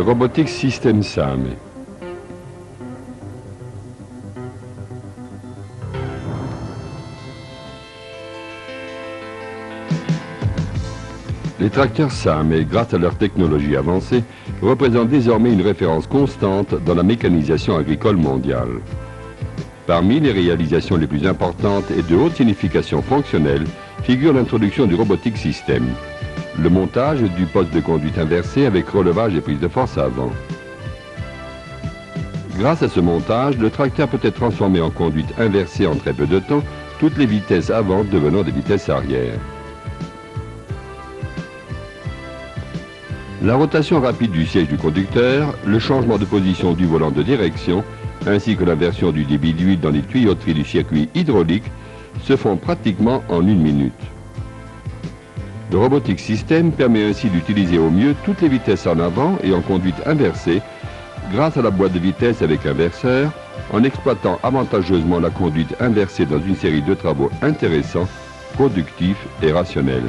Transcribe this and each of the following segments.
Robotics System SAME. Les tracteurs SAME, grâce à leur technologie avancée, représentent désormais une référence constante dans la mécanisation agricole mondiale. Parmi les réalisations les plus importantes et de haute signification fonctionnelle figure l'introduction du Robotic System, le montage du poste de conduite inversé avec relevage et prise de force avant. Grâce à ce montage, le tracteur peut être transformé en conduite inversée en très peu de temps, toutes les vitesses avant devenant des vitesses arrière. La rotation rapide du siège du conducteur, le changement de position du volant de direction, ainsi que l'inversion du débit d'huile dans les tuyauteries du circuit hydraulique se font pratiquement en 1 minute. Le Robotic System permet ainsi d'utiliser au mieux toutes les vitesses en avant et en conduite inversée grâce à la boîte de vitesse avec inverseur, en exploitant avantageusement la conduite inversée dans une série de travaux intéressants, productifs et rationnels.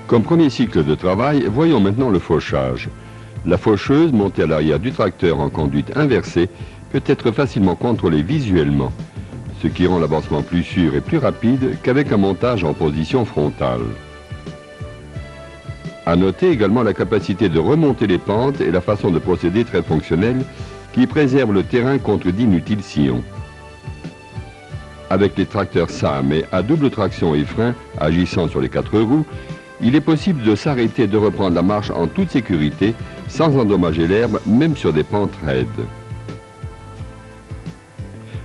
Comme premier cycle de travail, voyons maintenant le fauchage. La faucheuse, montée à l'arrière du tracteur en conduite inversée, peut être facilement contrôlée visuellement, ce qui rend l'avancement plus sûr et plus rapide qu'avec un montage en position frontale. À noter également la capacité de remonter les pentes et la façon de procéder très fonctionnelle qui préserve le terrain contre d'inutiles sillons. Avec les tracteurs SAME à double traction et frein agissant sur les 4 roues, il est possible de s'arrêter et de reprendre la marche en toute sécurité sans endommager l'herbe, même sur des pentes raides.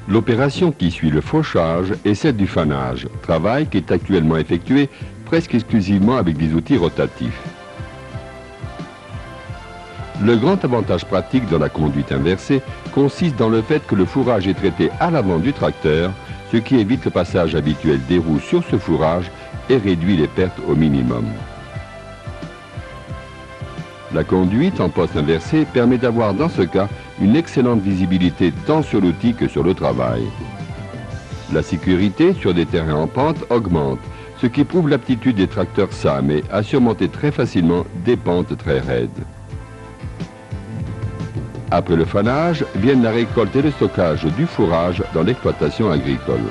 L'opération qui suit le fauchage est celle du fanage, travail qui est actuellement effectué presque exclusivement avec des outils rotatifs. Le grand avantage pratique dans la conduite inversée consiste dans le fait que le fourrage est traité à l'avant du tracteur, ce qui évite le passage habituel des roues sur ce fourrage et réduit les pertes au minimum. La conduite en poste inversé permet d'avoir dans ce cas une excellente visibilité tant sur l'outil que sur le travail. La sécurité sur des terrains en pente augmente, ce qui prouve l'aptitude des tracteurs SAME à surmonter très facilement des pentes très raides. Après le fanage, viennent la récolte et le stockage du fourrage dans l'exploitation agricole.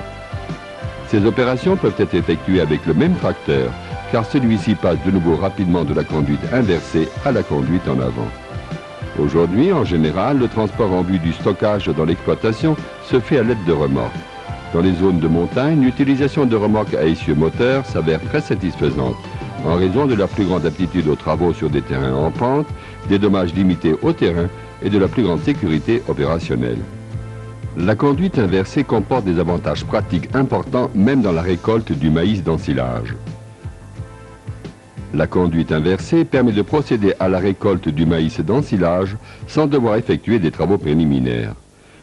Ces opérations peuvent être effectuées avec le même tracteur, car celui-ci passe de nouveau rapidement de la conduite inversée à la conduite en avant. Aujourd'hui, en général, le transport en vue du stockage dans l'exploitation se fait à l'aide de remorques. Dans les zones de montagne, l'utilisation de remorques à essieu moteur s'avère très satisfaisante, en raison de la plus grande aptitude aux travaux sur des terrains en pente, des dommages limités au terrain et de la plus grande sécurité opérationnelle. La conduite inversée comporte des avantages pratiques importants même dans la récolte du maïs d'ensilage. La conduite inversée permet de procéder à la récolte du maïs d'ensilage sans devoir effectuer des travaux préliminaires.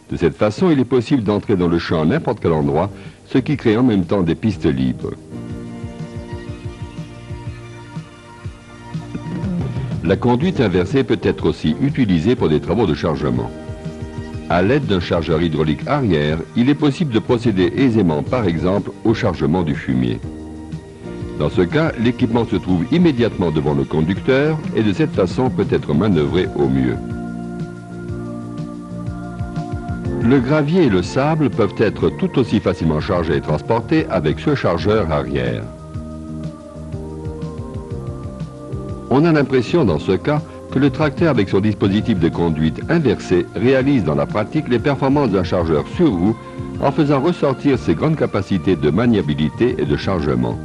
De cette façon, il est possible d'entrer dans le champ à n'importe quel endroit, ce qui crée en même temps des pistes libres. La conduite inversée peut être aussi utilisée pour des travaux de chargement. À l'aide d'un chargeur hydraulique arrière, il est possible de procéder aisément, par exemple, au chargement du fumier. Dans ce cas, l'équipement se trouve immédiatement devant le conducteur et de cette façon peut être manœuvré au mieux. Le gravier et le sable peuvent être tout aussi facilement chargés et transportés avec ce chargeur arrière. On a l'impression dans ce cas que le tracteur avec son dispositif de conduite inversé réalise dans la pratique les performances d'un chargeur sur roue en faisant ressortir ses grandes capacités de maniabilité et de chargement.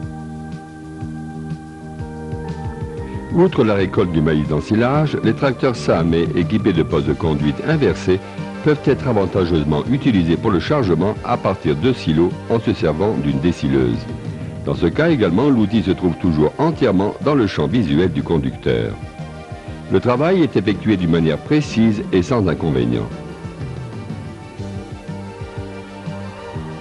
Outre la récolte du maïs d'ensilage, les tracteurs SAME équipés de postes de conduite inversés peuvent être avantageusement utilisés pour le chargement à partir de silos en se servant d'une décileuse. Dans ce cas également, l'outil se trouve toujours entièrement dans le champ visuel du conducteur. Le travail est effectué d'une manière précise et sans inconvénient.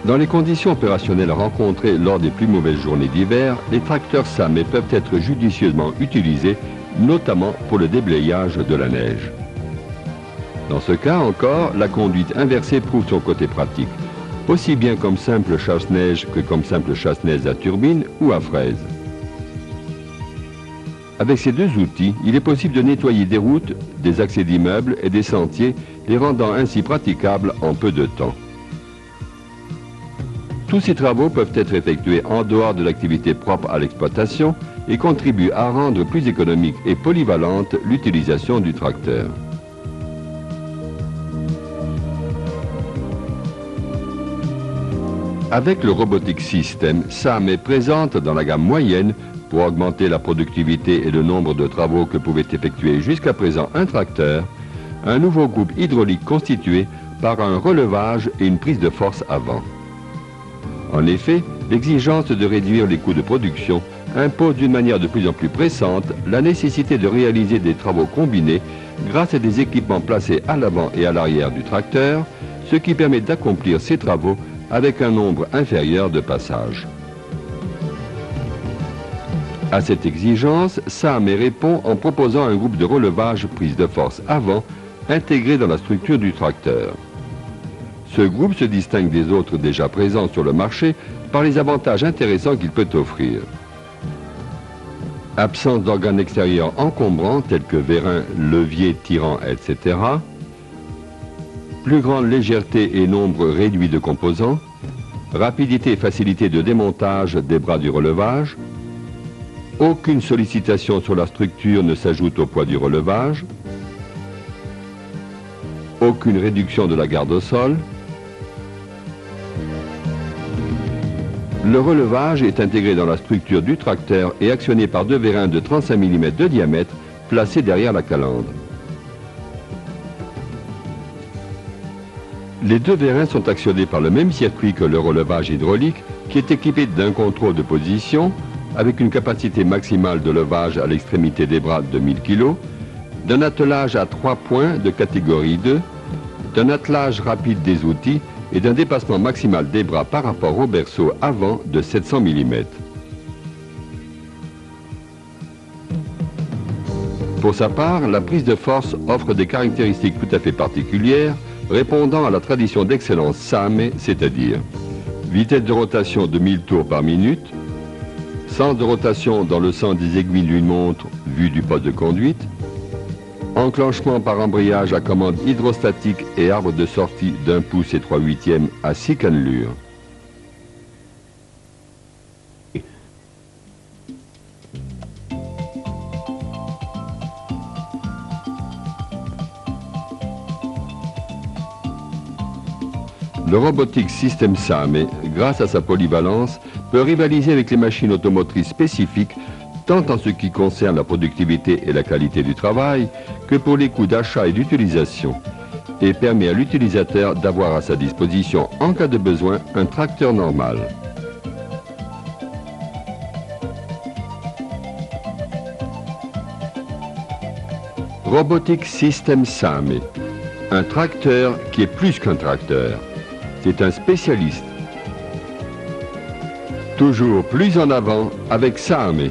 Dans les conditions opérationnelles rencontrées lors des plus mauvaises journées d'hiver, les tracteurs SAME peuvent être judicieusement utilisés, notamment pour le déblayage de la neige. Dans ce cas encore, la conduite inversée prouve son côté pratique, aussi bien comme simple chasse-neige que comme simple chasse-neige à turbine ou à fraise. Avec ces deux outils, il est possible de nettoyer des routes, des accès d'immeubles et des sentiers, les rendant ainsi praticables en peu de temps. Tous ces travaux peuvent être effectués en dehors de l'activité propre à l'exploitation et contribuent à rendre plus économique et polyvalente l'utilisation du tracteur. Avec le Robotic System, SAM est présente dans la gamme moyenne pour augmenter la productivité et le nombre de travaux que pouvait effectuer jusqu'à présent un tracteur, un nouveau groupe hydraulique constitué par un relevage et une prise de force avant. En effet, l'exigence de réduire les coûts de production impose d'une manière de plus en plus pressante la nécessité de réaliser des travaux combinés grâce à des équipements placés à l'avant et à l'arrière du tracteur, ce qui permet d'accomplir ces travaux avec un nombre inférieur de passages. À cette exigence, SAM répond en proposant un groupe de relevage prise de force avant intégré dans la structure du tracteur. Ce groupe se distingue des autres déjà présents sur le marché par les avantages intéressants qu'il peut offrir. Absence d'organes extérieurs encombrants tels que vérins, leviers, tirants, etc. Plus grande légèreté et nombre réduit de composants. Rapidité et facilité de démontage des bras du relevage. Aucune sollicitation sur la structure ne s'ajoute au poids du relevage. Aucune réduction de la garde au sol. Le relevage est intégré dans la structure du tracteur et actionné par deux vérins de 35 mm de diamètre placés derrière la calandre. Les deux vérins sont actionnés par le même circuit que le relevage hydraulique qui est équipé d'un contrôle de position avec une capacité maximale de levage à l'extrémité des bras de 1000 kg, d'un attelage à 3 points de catégorie 2, d'un attelage rapide des outils et d'un dépassement maximal des bras par rapport au berceau avant de 700 mm. Pour sa part, la prise de force offre des caractéristiques tout à fait particulières, répondant à la tradition d'excellence SAM, c'est-à-dire vitesse de rotation de 1000 tours par minute, sens de rotation dans le sens des aiguilles d'une montre vue du poste de conduite, enclenchement par embrayage à commande hydrostatique et arbre de sortie d'1 pouce et 3/8 à 6 cannelures. Le Robotic System SAM, grâce à sa polyvalence, peut rivaliser avec les machines automotrices spécifiques tant en ce qui concerne la productivité et la qualité du travail que pour les coûts d'achat et d'utilisation, et permet à l'utilisateur d'avoir à sa disposition, en cas de besoin, un tracteur normal. Robotic System SAM, un tracteur qui est plus qu'un tracteur. C'est un spécialiste. Toujours plus en avant avec SAM.